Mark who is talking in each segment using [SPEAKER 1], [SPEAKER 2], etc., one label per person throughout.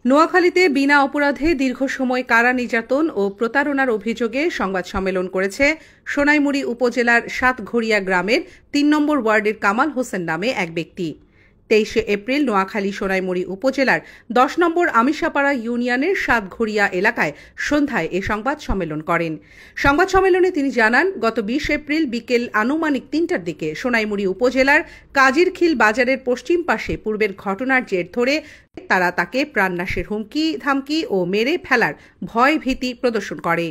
[SPEAKER 1] নোয়াখালীতে বিনা অপরাধে দীর্ঘ সময় কারা নির্যাতন ও প্রতারণার অভিযোগে সংবাদ সম্মেলন করেছে সোনাইমুড়ি উপজেলার সাতঘড়িয়া গ্রামের ৩ নম্বর ওয়ার্ডের কামাল হোসেন নামে এক ব্যক্তি। ২৩ এপ্রিল নোয়াখালী সোনাইমুড়ি উপজেলার ১০ নম্বর আমিষাপাড়া ইউনিয়নের সাতঘড়িয়া এলাকায় সন্ধ্যায় এ সংবাদ সম্মেলন করেন। সংবাদ সম্মেলনে তিনি জানান, গত ২০ এপ্রিল বিকেল আনুমানিক ৩টার দিকে সোনাইমুড়ি উপজেলার কাজিরখিল বাজারের পশ্চিম পাশে পূর্বের ঘটনার জের ধরে তারা তাকে প্রাণনাশের হুমকি ধামকি ও মেরে ফেলার ভয় ভীতি প্রদর্শন করে।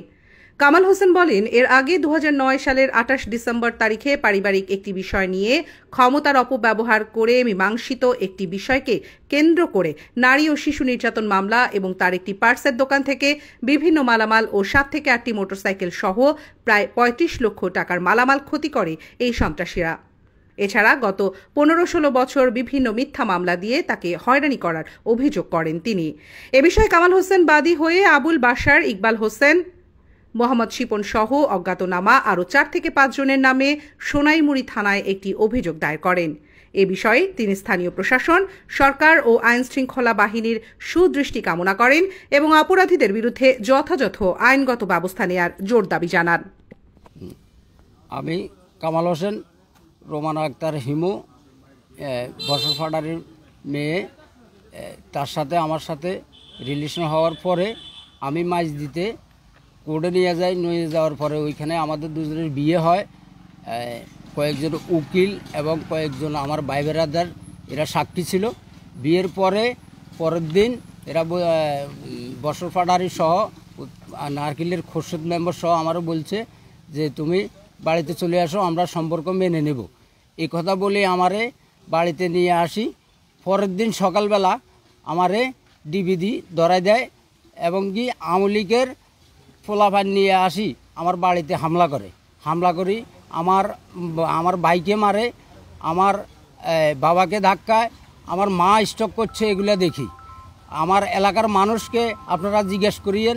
[SPEAKER 1] কামাল হোসেন বলেন, এর আগে ২০০৯ সালের ২৮ ডিসেম্বর তারিখে পারিবারিক একটি বিষয় নিয়ে ক্ষমতার অপব্যবহার করে মীমাংসিত একটি বিষয়কে কেন্দ্র করে নারী ও শিশু নির্যাতন মামলা এবং তার একটি পার্সের দোকান থেকে বিভিন্ন মালামাল ও ৭ থেকে ৮টি মোটরসাইকেল সহ প্রায় ৩৫ লক্ষ টাকার মালামাল ক্ষতি করে এই সন্ত্রাসীরা। এছাড়া গত ১৫-১৬ বছর বিভিন্ন মিথ্যা মামলা দিয়ে তাকে হয়রানি করার অভিযোগ করেন তিনি। এ বিষয়ে কামাল হোসেন বাদী হয়ে আবুল বাশার, ইকবাল হোসেন, মোহাম্মদ শিপন সহ অজ্ঞাতনামা আরও ৪ থেকে ৫ জনের নামে সোনাইমুড়ি থানায় একটি অভিযোগ দায়ের করেন। এ বিষয়ে তিনি স্থানীয় প্রশাসন, সরকার ও আইনশৃঙ্খলা বাহিনীর সুদৃষ্টি কামনা করেন এবং অপরাধীদের বিরুদ্ধে যথাযথ আইনগত ব্যবস্থা নেয়ার জোর দাবি জানান।
[SPEAKER 2] আমি কামাল হোসেন, রোমানা আক্তার হিমু, বসরফাডারের মেয়ে, তার সাথে আমার সাথে রিলেশন হওয়ার পরে আমি মাছ দিতে কোর্টে নিয়ে যাওয়ার পরে ওইখানে আমাদের দুজনের বিয়ে হয়। কয়েকজন উকিল এবং কয়েকজন আমার ভাই বেরাদার এরা সাক্ষী ছিল। বিয়ের পরের দিন এরা বসরফাডারি সহ নারকেলের খোরশেদ মেম্বার সহ আমারও বলছে যে তুমি বাড়িতে চলে আসো, আমরা সম্পর্ক মেনে নেব। এই কথা বলে আমারে বাড়িতে নিয়ে আসি। পরের দিন সকালবেলা আমারে ডিভিডি ধরায় দেয় এবং কি আওয়ামী লীগের পোলাপান নিয়ে আসি আমার বাড়িতে হামলা করি আমার ভাইকে মারে, আমার বাবাকে ধাক্কায়, আমার মা স্ট্রোক করছে, এগুলো দেখি। আমার এলাকার মানুষকে আপনারা জিজ্ঞেস করিয়েন।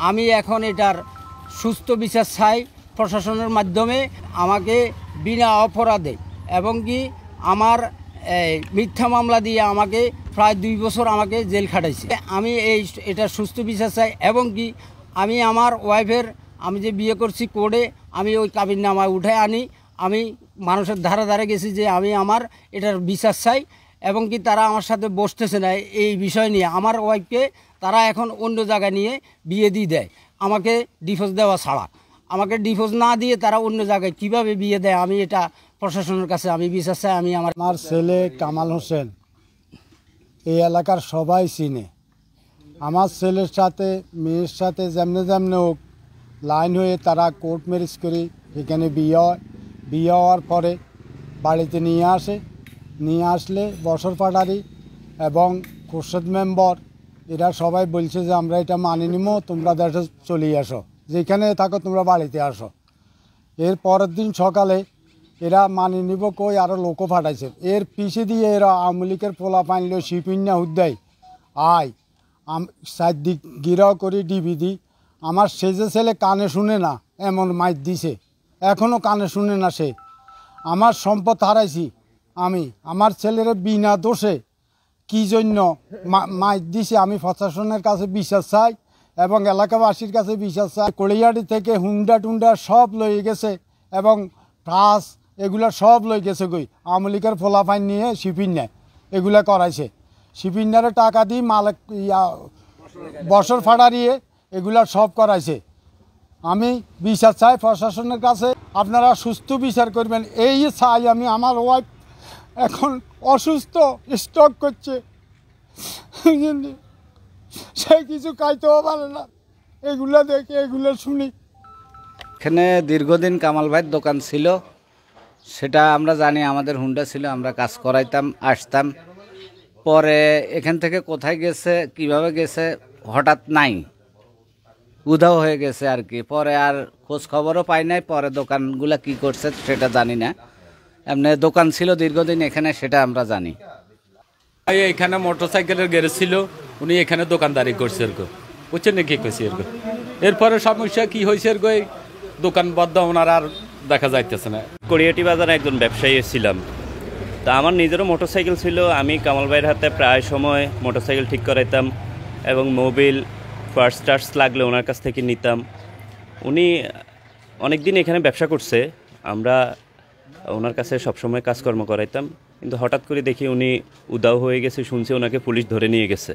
[SPEAKER 2] আমি এখন এটার সুস্থ বিচার চাই প্রশাসনের মাধ্যমে। আমাকে বিনা অপরাধে এবং কি আমার মিথ্যা মামলা দিয়ে আমাকে প্রায় ২ বছর আমাকে জেল খাটাইছে। আমি এটা সুস্থ বিচার চাই এবং কি আমি আমার ওয়াইফের, আমি যে বিয়ে করছি কোর্টে, আমি ওই কাবিননামায় উঠে আনি। আমি মানুষের ধারে ধারে গেছি যে আমি আমার এটার বিচার চাই এবং কি তারা আমার সাথে বসতেছে না এই বিষয় নিয়ে। আমার ওয়াইফকে তারা এখন অন্য জায়গায় নিয়ে বিয়ে দিয়ে দেয়, আমাকে ডিভোর্স দেওয়া ছাড়া। আমাকে ডিভোর্স না দিয়ে তারা অন্য জায়গায় কিভাবে বিয়ে দেয়, আমি এটা প্রশাসনের কাছে আমি বিচার চাই।
[SPEAKER 3] আমার ছেলে কামাল হোসেন এই এলাকার সবাই চিনে। আমার ছেলের সাথে মেয়ের সাথে যেমনে হোক লাইন হয়ে তারা কোর্ট ম্যারেজ করি, এখানে বিয়ে হওয়ার পরে বাড়িতে নিয়ে আসলে বসরফাডারি এবং খোরশেদ মেম্বার এরা সবাই বলছে যে আমরা এটা মানি নিব, তোমরা দেশে চলে আসো, যেখানে থাকো তোমরা বাড়িতে আসো। এর পরের দিন সকালে এরা মানি নিব কই আরও লোকও ফাটাইছে। এর পিছিয়ে দিয়ে এরা আওয়ামী লীগের পোলা পাইল শিপিন্না হুদ্দাই আয় চারদিক গিরাও করি ডিভিডি। আমার সেজে ছেলে কানে শুনে না এমন মাইর দিছে, এখনও কানে শুনে না সে। আমার সম্পদ হারাইছি আমি, আমার ছেলের বিনা দোষে কী জন্য মাইর দিছে আমি প্রশাসনের কাছে বিচার চাই এবং এলাকাবাসীর কাছে বিচার চাই। কলিয়াড়ি থেকে হুন্ডা টুন্ডা সব লয়ে গেছে এবং টাস এগুলা সব লয়ে গেছে গই। আওয়ামী লীগের ফোলাফাইন নিয়ে শিপিন্না এগুলা করাইছে। শিপিন্নারে টাকা দিয়ে বছর ফাড়ারিয়ে এগুলা সব করাইছে। আমি বিচার চাই প্রশাসনের কাছে, আপনারা সুস্থ বিচার করবেন এই চাই আমি। আমার ওয়াইফ এখন অসুস্থ, স্ট্রোক করছে, সে কিছু খাইতেও পারে না। এগুলা দেখে এগুলো শুনি।
[SPEAKER 4] এখানে দীর্ঘদিন কামাল ভাইয়ের দোকান ছিল, সেটা আমরা জানি। আমাদের হুন্ডা ছিল, আমরা কাজ করাইতাম, আসতাম। পরে এখান থেকে কোথায় গেছে, কিভাবে গেছে, হঠাৎ নাই, উধাও হয়ে গেছে আর কি। পরে আর খোঁজ খবরও পাই নাই। পরে দোকানগুলা কি করছে সেটা জানি না। এমনি দোকান ছিল দীর্ঘদিন এখানে, সেটা আমরা জানি।
[SPEAKER 5] এখানে মোটরসাইকেলের গ্যারেজ ছিল, উনি এখানে দোকানদারি করছে এরকম, বুঝছেন না কি করছে এরকম। এরপরে সমস্যা কি হয়েছে এরকম, দোকান বদ্ধ ওনার আর দেখা যাইতেছে না।
[SPEAKER 6] কড়িয়াটি বাজারে একজন ব্যবসায়ী ছিলাম, তা আমার নিজেরও মোটরসাইকেল ছিল। আমি কামাল ভাইয়ের হাতে প্রায় সময় মোটরসাইকেল ঠিক করাইতাম এবং মোবিল ফার্স্ট টার্স লাগলে ওনার কাছ থেকে নিতাম। উনি অনেক দিন এখানে ব্যবসা করছে, আমরা ওনার কাছে সবসময় কাজকর্ম করাইতাম, কিন্তু হঠাৎ করে দেখি উনি উদাও হয়ে গেছে, শুনছি ওনাকে পুলিশ ধরে নিয়ে গেছে।